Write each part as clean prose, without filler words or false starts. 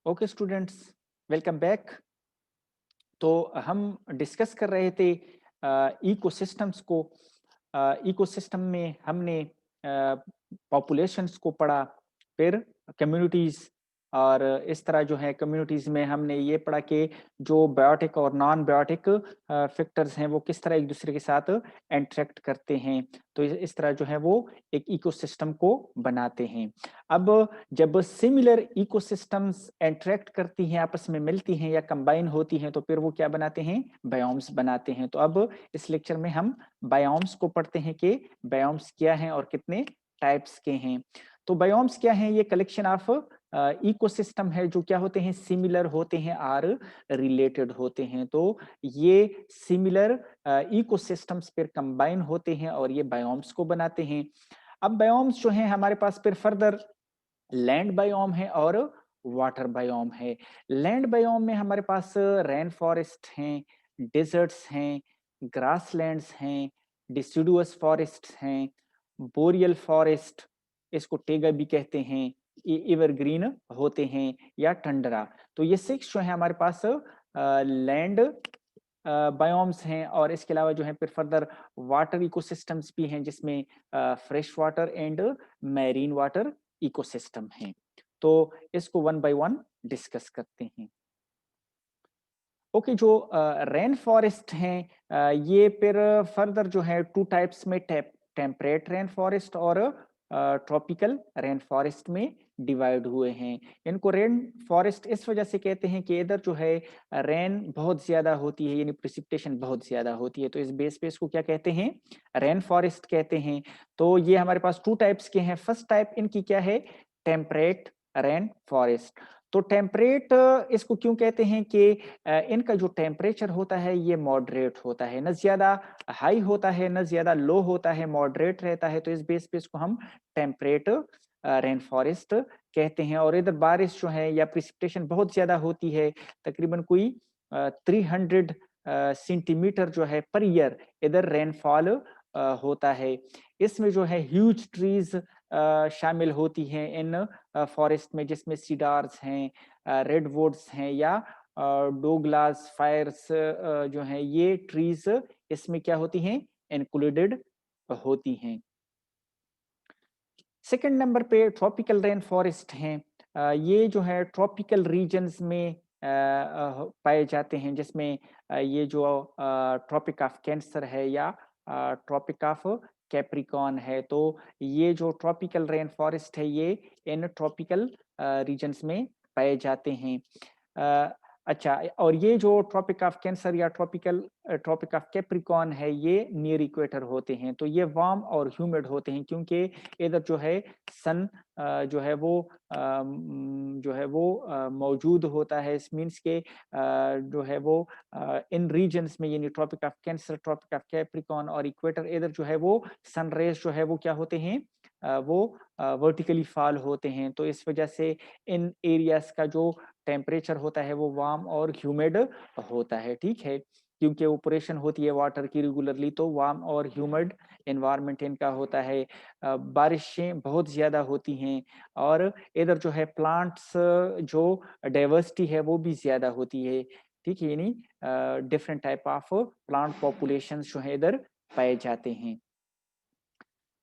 Okay students, welcome back. तो हम discuss कर रहे थे इकोसिस्टम्स को। इकोसिस्टम में हमने पॉपुलेशंस को पढ़ा, फिर कम्युनिटीज, और इस तरह जो है कम्युनिटीज में हमने ये पढ़ा कि जो बायोटिक और नॉन बायोटिक फैक्टर्स हैं वो किस तरह एक दूसरे के साथ इंटरेक्ट करते हैं। तो इस तरह जो है वो एक इकोसिस्टम को बनाते हैं। अब जब सिमिलर इकोसिस्टम्स इंटरेक्ट करती हैं, आपस में मिलती हैं या कंबाइन होती हैं, तो फिर वो क्या बनाते हैं? बायोम्स बनाते हैं। तो अब इस लेक्चर में हम बायोम्स को पढ़ते हैं कि बायोम्स क्या हैं और कितने टाइप्स के हैं। तो बायोम्स क्या हैं? ये कलेक्शन ऑफ इकोसिस्टम है जो क्या होते हैं? सिमिलर होते हैं और रिलेटेड होते हैं। तो ये सिमिलर इकोसिस्टम्स फिर कंबाइन होते हैं और ये बायोम्स को बनाते हैं। अब बायोम्स जो हैं हमारे पास फिर फर्दर लैंड बायोम है और वाटर बायोम है। लैंड बायोम में हमारे पास रेन फॉरेस्ट हैं, डेजर्ट्स हैं, ग्रासलैंड्स हैं, डिसिडुअस फॉरेस्ट हैं, बोरियल फॉरेस्ट, इसको टेगा भी कहते हैं, एवरग्रीन होते हैं, या टंडरा। तो ये 6 जो है हमारे पास लैंड बायोम्स हैं। और इसके अलावा जो है फिर फर्दर वाटर इकोसिस्टम्स भी हैं, जिसमें fresh water and marine water ecosystem हैं। तो इसको वन बाय वन डिस्कस करते हैं। ओके, जो रेन फॉरेस्ट हैं, ये फिर फर्दर जो है 2 टाइप्स में टेम्परेट रेन फॉरेस्ट और ट्रॉपिकल रेन फॉरेस्ट में डिवाइड हुए हैं। इनको रेन फॉरेस्ट इस वजह से कहते हैं कि इधर जो है रेन बहुत ज्यादा होती है, यानी प्रिसिपिटेशन बहुत ज्यादा होती है, तो इस बेस पे इसको क्या कहते हैं? रेन फॉरेस्ट कहते हैं। तो ये हमारे पास 2 टाइप्स के हैं। फर्स्ट टाइप इनकी क्या है? Temperate rain forest. तो टेम्परेट इसको क्यों कहते हैं कि इनका जो टेम्परेचर होता है ये मॉडरेट होता है, न ज्यादा हाई होता है न ज्यादा लो होता है, मॉडरेट रहता है। तो इस बेस पे इसको हम टेम्परेट रेन फॉरेस्ट कहते हैं। और इधर बारिश जो है या प्रिसिपिटेशन बहुत ज्यादा होती है, तकरीबन कोई 300 सेंटीमीटर जो है पर ईयर इधर रेनफॉल होता है। इसमें जो है ह्यूज ट्रीज शामिल होती हैं इन फॉरेस्ट में, जिसमें सीडार्स हैं, रेडवुड्स हैं, या डोगलास फायर्स जो हैं, ये ट्रीज इसमें क्या होती हैं? इंक्लूडेड होती हैं। सेकंड नंबर पे ट्रॉपिकल रेन फॉरेस्ट हैं। ये जो है ट्रॉपिकल रीजन्स में पाए जाते हैं, जिसमें ये जो ट्रॉपिक ऑफ कैंसर है या ट्रॉपिक ऑफ कैप्रिकॉर्न है। तो ये जो ट्रॉपिकल रेन फॉरेस्ट है ये इन ट्रॉपिकल रीजन्स में पाए जाते हैं। अ, अच्छा, और ये जो ट्रॉपिक ऑफ कैंसर या ट्रॉपिक ऑफ कैप्रिकॉर्न है, ये नियर इक्वेटर होते हैं। तो ये वार्म और ह्यूमिड होते हैं, क्योंकि इधर जो है सन जो है वो मौजूद होता है। इस मीन्स के जो है वो इन रीजन्स में, यानी Tropic of Cancer, Tropic of Capricorn और इक्वेटर, इधर जो है वो सन रेज जो है वो क्या होते हैं? वो वर्टिकली फॉल होते हैं। तो इस वजह से इन एरियाज का जो टेम्परेचर होता है वो वार्म और ह्यूमिड होता है। ठीक है, क्योंकि ऑपरेशन होती है वाटर की रेगुलरली, तो वार्म और ह्यूमिड एनवायरनमेंट इनका होता है। बारिशें बहुत ज्यादा होती हैं, और इधर जो है प्लांट्स जो डाइवर्सिटी है वो भी ज्यादा होती है। ठीक है, यानी different type of plant populations जो है इधर पाए जाते हैं।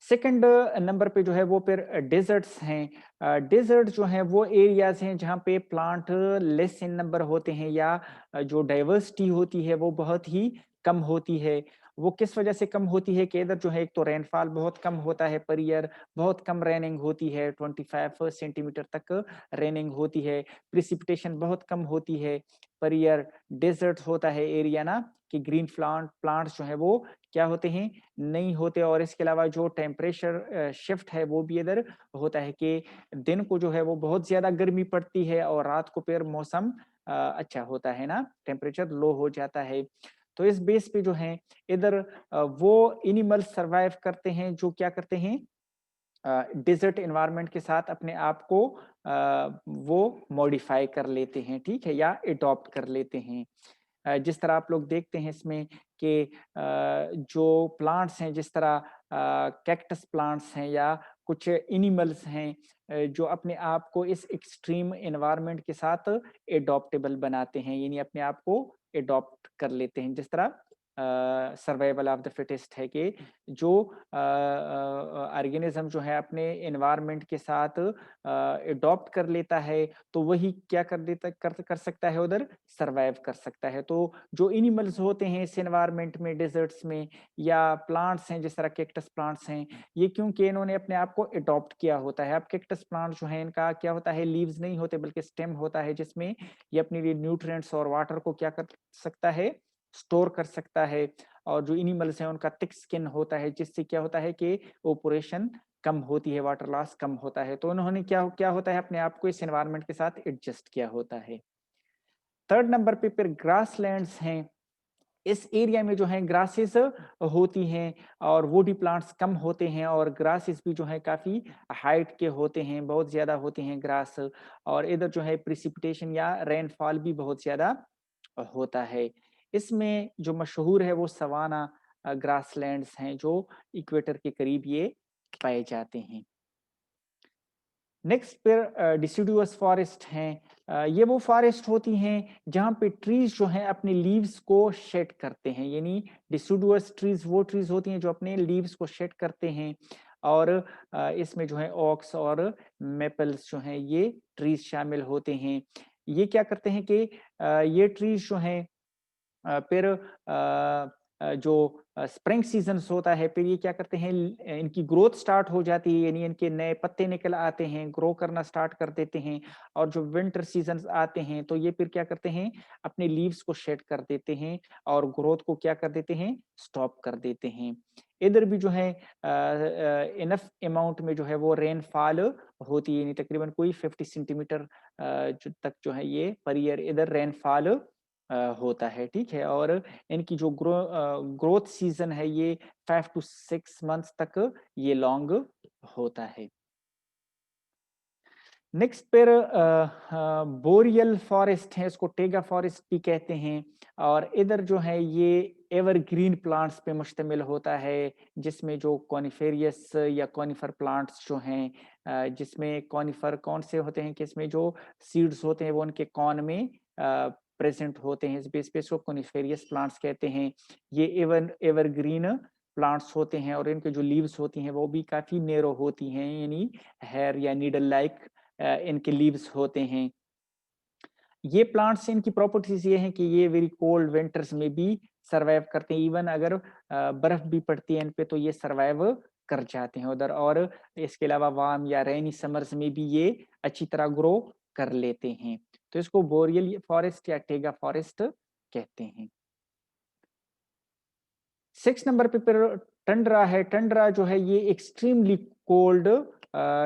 सेकंड नंबर पे जो है वो फिर डेजर्ट्स हैं। डेजर्ट जो है वो एरियाज हैं जहाँ पे प्लांट लेस इन नंबर होते हैं, या जो डाइवर्सिटी होती है वो बहुत ही कम होती है। वो किस वजह से कम होती है? कि इधर जो है एक तो रेनफॉल बहुत कम होता है पर ईयर, बहुत कम रेनिंग होती है, 25 सेंटीमीटर तक रेनिंग होती है, प्रिसिपिटेशन बहुत कम होती है पर ईयर। डेजर्ट होता है एरिया ना, कि ग्रीन प्लांट्स जो है वो क्या होते हैं? नहीं होते। और इसके अलावा जो टेम्परेचर शिफ्ट है वो भी इधर होता है, कि दिन को जो है वो बहुत ज्यादा गर्मी पड़ती है और रात को फिर मौसम अच्छा होता है ना, टेम्परेचर लो हो जाता है। तो इस बेस पे जो है इधर वो एनिमल सरवाइव करते हैं जो क्या करते हैं? डिजर्ट एनवायरनमेंट के साथ अपने आप को वो मॉडिफाई कर लेते हैं, ठीक है, या अडॉप्ट कर लेते हैं। जिस तरह आप लोग देखते हैं इसमें कि जो प्लांट्स हैं, जिस तरह कैक्टस प्लांट्स हैं या कुछ एनिमल्स हैं जो अपने आप को इस एक्सट्रीम एनवायरनमेंट के साथ एडॉप्टेबल बनाते हैं, यानी अपने आप को एडॉप्ट कर लेते हैं। जिस तरह सर्वाइवल ऑफ द फिटेस्ट है कि जो ऑर्गेनिज्म जो है अपने एनवायरनमेंट के साथ एडॉप्ट कर लेता है, तो वही क्या कर सकता है, उधर सर्वाइव कर सकता है। तो जो एनिमल्स होते हैं इस एनवायरनमेंट में, डेजर्ट्स में, या प्लांट्स हैं जिस तरह कैक्टस प्लांट्स हैं, ये क्योंकि इन्होंने अपने आप को एडॉप्ट किया होता है। अब कैक्टस प्लांट जो है इनका क्या होता है, लीव्स नहीं होते बल्कि स्टेम होता है, जिसमें ये अपने लिए न्यूट्रिएंट्स और वाटर को क्या कर सकता है, स्टोर कर सकता है। और जो एनिमल्स हैं उनका थिक स्किन होता है, जिससे क्या होता है कि ओपोरेशन कम होती है, वाटर लॉस कम होता है। तो उन्होंने क्या क्या होता है, अपने आप को इस एनवायरनमेंट के साथ एडजस्ट किया होता है। थर्ड नंबर पे फिर ग्रासलैंड्स हैं। इस एरिया में जो है ग्रासेस होती हैं और वुडी प्लांट्स कम होते हैं, और ग्रासेस भी जो है काफी हाइट के होते हैं, बहुत ज्यादा होते हैं ग्रास। और इधर जो है प्रिसिपिटेशन या रेनफॉल भी बहुत ज्यादा होता है। इसमें जो मशहूर है वो सवाना ग्रासलैंड्स हैं, जो इक्वेटर के करीब ये पाए जाते हैं। नेक्स्ट पर डिसिडुअस फॉरेस्ट हैं। ये वो फॉरेस्ट होती हैं जहाँ पे ट्रीज जो हैं अपने लीव्स को शेड करते हैं, यानी डिसिडुअस ट्रीज वो ट्रीज होती हैं जो अपने लीव्स को शेड करते हैं। और इसमें जो है ओक्स और मेपल्स जो हैं ये ट्रीज शामिल होते हैं। ये क्या करते हैं कि ये ट्रीज जो हैं फिर जो स्प्रिंग सीजन्स होता है, फिर ये क्या करते हैं, इनकी ग्रोथ स्टार्ट हो जाती है, यानी इनके नए पत्ते निकल आते हैं, ग्रो करना स्टार्ट कर देते हैं। और जो विंटर सीजन्स आते हैं तो ये फिर क्या करते हैं, अपने लीव्स को शेड कर देते हैं और ग्रोथ को क्या कर देते हैं, स्टॉप कर देते हैं। इधर भी जो है इनफ अमाउंट में जो है वो रेनफॉल होती है, यानी तकरीबन कोई 50 सेंटीमीटर तक जो है ये पर ईयर इधर रेनफॉल होता है, ठीक है। और इनकी जो ग्रोथ सीजन है ये 5 to 6 मंथ्स तक ये लॉन्ग होता है। नेक्स्ट पर बोरियल फॉरेस्ट है, इसको टेगा फॉरेस्ट भी कहते हैं। और इधर जो है ये एवरग्रीन प्लांट्स पे मुश्तमिल होता है, जिसमें जो कॉनिफेरियस या कॉनिफर प्लांट्स जो हैं, जिसमें कॉनिफर कौन से होते हैं कि इसमें जो सीड्स होते हैं वो उनके कॉन में प्रेजेंट होते हैं, इस बेस पे इसको कॉनिफेरियस प्लांट्स कहते हैं। ये एवरग्रीन प्लांट्स होते हैं और इनके जो लीव्स होती हैं वो भी काफी नेरो होती हैं, यानी हेयर या नीडल लाइक इनके लीव्स होते हैं। ये प्लांट्स, इनकी प्रॉपर्टीज ये हैं कि ये वेरी कोल्ड विंटर्स में भी सरवाइव करते हैं, इवन अगर बर्फ भी पड़ती है इन पे तो ये सरवाइव कर जाते हैं उधर। और इसके अलावा वार्म या रेनी समर्स में भी ये अच्छी तरह ग्रो कर लेते हैं। तो इसको बोरियल फॉरेस्ट या टेगा फॉरेस्ट कहते हैं। 6 नंबर पे फिर टंड्रा है। टंड्रा जो है ये एक्सट्रीमली कोल्ड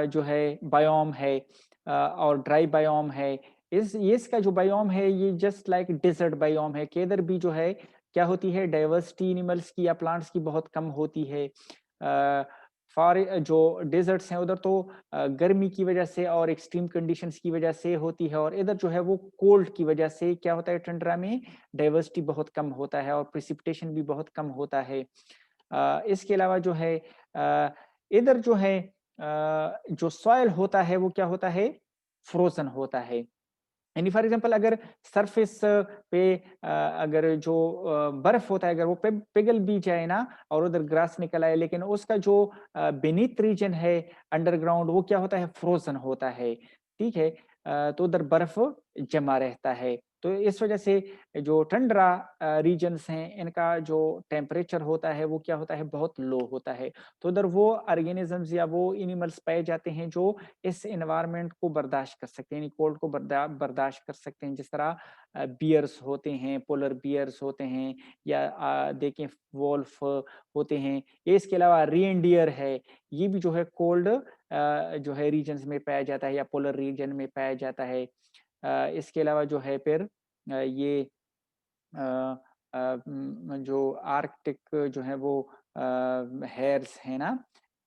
जो है बायोम है, और ड्राई बायोम है। ये इसका जो बायोम है ये जस्ट लाइक डेजर्ट बायोम है, कि इधर भी जो है क्या होती है, डाइवर्सिटी एनिमल्स की या प्लांट्स की बहुत कम होती है। फॉर जो डेजर्ट्स हैं उधर तो गर्मी की वजह से और एक्सट्रीम कंडीशंस की वजह से होती है, और इधर जो है वो कोल्ड की वजह से क्या होता है, टंड्रा में डाइवर्सिटी बहुत कम होता है और प्रिसिपिटेशन भी बहुत कम होता है। इसके अलावा जो है इधर जो है जो सॉइल होता है वो क्या होता है, फ्रोजन होता है। यानी फॉर एग्जांपल अगर सरफेस पे अगर जो बर्फ होता है अगर वो पिघल भी जाए ना और उधर ग्रास निकल आए, लेकिन उसका जो बेनीथ रीजन है अंडरग्राउंड वो क्या होता है, फ्रोजन होता है, ठीक है। तो उधर बर्फ जमा रहता है। तो इस वजह से जो टंड्रा रीजन्स हैं इनका जो टेम्परेचर होता है वो क्या होता है, बहुत लो होता है। तो उधर वो ऑर्गेनिजम्स या वो एनिमल्स पाए जाते हैं जो इस एनवायरनमेंट को बर्दाश्त कर सकते हैं, यानी कोल्ड को बर्दाश्त कर सकते हैं। जिस तरह बियर्स होते हैं, पोलर बियर्स होते हैं, या देखें वोल्फ होते हैं। ये इसके अलावा रेनडियर है, ये भी जो है कोल्ड जो है रीजन्स में पाया जाता है या पोलर रीजन में पाया जाता है। इसके अलावा जो है फिर ये अ जो आर्कटिक जो है वो हेयर्स हैं ना,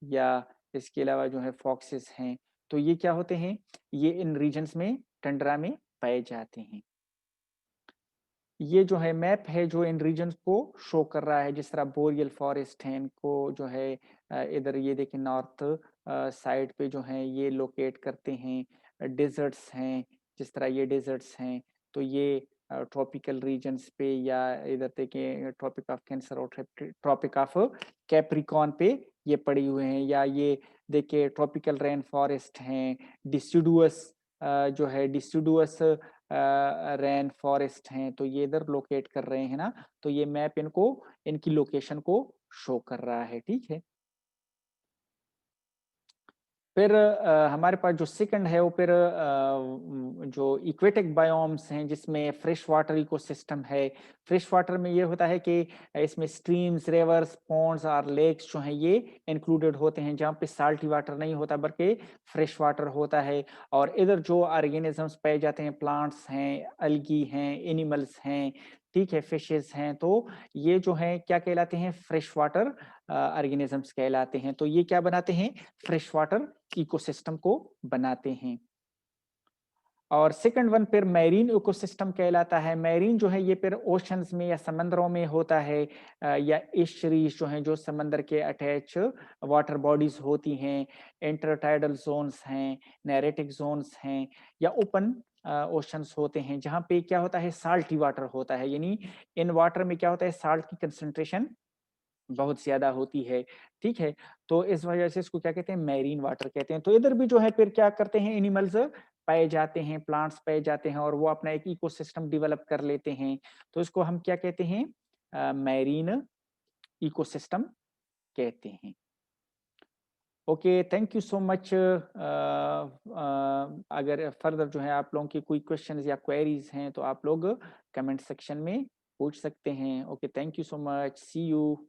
या इसके अलावा जो है फॉक्सेस हैं, तो ये क्या होते हैं, ये इन रीजन्स में टंड्रा में पाए जाते हैं। ये जो है मैप है जो इन रीजन्स को शो कर रहा है, जिस तरह बोरियल फॉरेस्ट है इनको जो है इधर ये देखिए नॉर्थ साइड पे जो हैं ये लोकेट करते हैं। डेजर्ट्स हैं, जिस तरह ये डेजर्ट्स हैं, तो ये ट्रॉपिकल रीजन्स पे या इधर देखें ट्रॉपिक ऑफ कैंसर और ट्रॉपिक ऑफ कैप्रिकॉर्न पे ये पड़े हुए हैं। या ये देखिए ट्रॉपिकल रेन फॉरेस्ट हैं, डिसिडुअस जो है डिसिडुअस रेन फॉरेस्ट हैं, तो ये इधर लोकेट कर रहे हैं ना। तो ये मैप इनको इनकी लोकेशन को शो कर रहा है, ठीक है। फिर हमारे पास जो सेकंड है वो फिर जो इक्वेटिक बायोम्स हैं जिसमें फ्रेश वाटर इकोसिस्टम है। फ्रेश वाटर में ये होता है कि इसमें स्ट्रीम्स, रिवर्स, पॉन्ड्स और लेक्स जो हैं ये इंक्लूडेड होते हैं, जहाँ पे साल्टी वाटर नहीं होता बल्कि फ्रेश वाटर होता है। और इधर जो ऑर्गेनिजम्स पाए जाते हैं, प्लांट्स हैं, अलगी हैं, एनिमल्स हैं, ठीक है, फिशेस हैं, तो ये जो है क्या कहलाते हैं, फ्रेश वाटर ऑर्गेनिजम्स कहलाते हैं। तो ये क्या बनाते हैं, फ्रेश वाटर इकोसिस्टम को बनाते हैं। और सेकंड वन फिर मैरीन इकोसिस्टम कहलाता है। मैरीन जो है ये फिर ओशंस में या समंदरों में होता है, या एस्चुरीज जो हैं जो समंदर के अटैच वाटर बॉडीज होती हैं, इंटरटाइडल जोन्स हैं, नैरेटिक जोन्स हैं, या ओपन ओशंस होते हैं जहाँ पे क्या होता है, साल्टी वाटर होता है। यानी इन वाटर में क्या होता है, साल्ट की कंसंट्रेशन बहुत ज़्यादा होती है, ठीक है? तो इस वजह से इसको क्या कहते हैं, मैरीन वाटर कहते हैं। तो इधर भी जो है फिर क्या करते हैं, एनिमल्स पाए जाते हैं, प्लांट्स पाए जाते हैं और वो अपना एक इकोसिस्टम डेवलप कर लेते हैं। तो इसको हम क्या कहते हैं, मैरीन इकोसिस्टम कहते हैं। Okay, thank you so much. अगर फर्दर जो है आप लोगों की कोई क्वेश्चंस या क्वेरीज हैं तो आप लोग कमेंट सेक्शन में पूछ सकते हैं। Okay, thank you so much, see you.